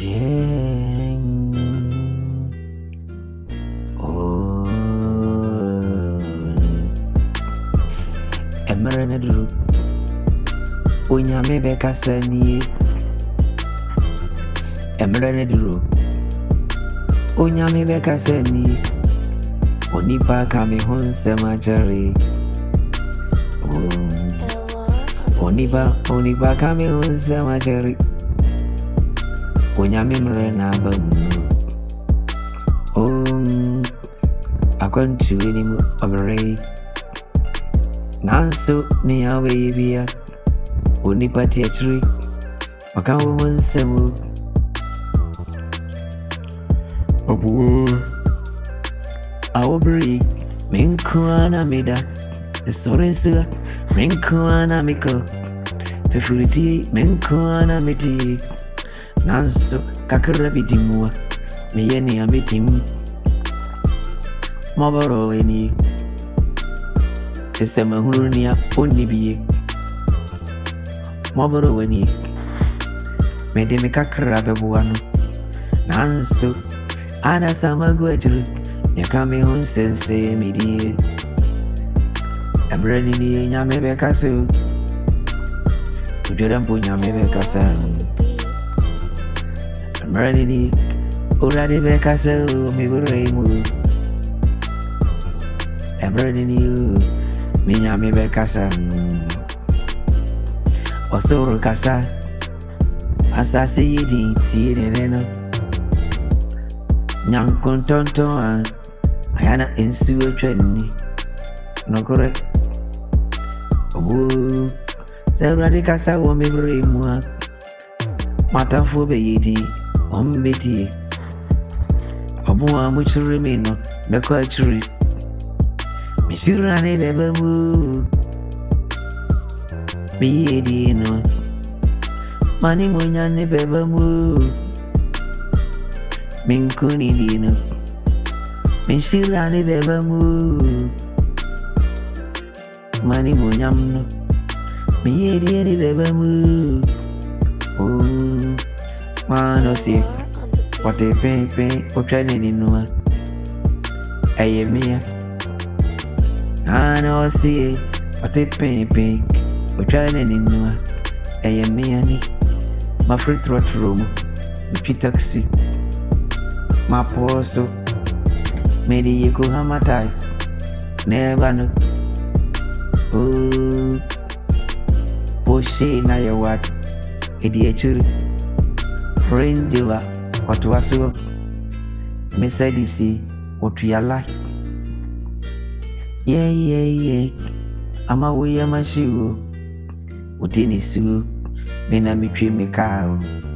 Jeng. Oh. Emerenedru. Unyame bekasani. Emerenedru. Unyame bekasani. Onipa kami hunsema jari. Onipa kami hunsema jari. Unyame mrena bamu. Akwantu inimu obere. Nanso ni awe yibia. Onipa tiachiri. Makawo hunsemu. Obu. Awobri. Minkuana mida. Isorensuga. Minkuana miko. Fefuriti. Minkuana miti. Nanso kakra bitimua. Miyeni amitim. Mabaro eni. Isema hurunia onibiye. Mabaro eni. Mede kakra bebuano. Nanso ana sama gwejru. Yakame hunsense midie. Ebreni ni nyame bekasu. Ujorampo nyame bekasa. Ebreni urade bekasu miburemu. Ebreni mi nyame bekasa. Osoro kasa. Asasi yidi tiyeneno. Nyankon tonton ayana insuwe chweni. Nokore. Sebrade kasa wo miburemu. Matafo be yidi. Ombeti. Obuwa muchuri mino. Beko achuri. Mishurane bebamu. Miyedi no. Mani munyane bebamu. Minkuni dino. Mishurane bebamu. Mani munyamno. Miyedi bebamu. Mano si. Wate pen. Ochane ninua. Aye mia. Ano si. Wate pen. Ochane ninua. Aye mia ni. Ma free trot room. Mi taxi. Ma posto. Medi yeko hamatai. Never know. Poshe na ya wat. Edi echuri. Rangewa. Watu wasu. Mercedes. Watu ya like. Yeah. Ama we ama shiwo. Utini su. Mena mitwe mekao.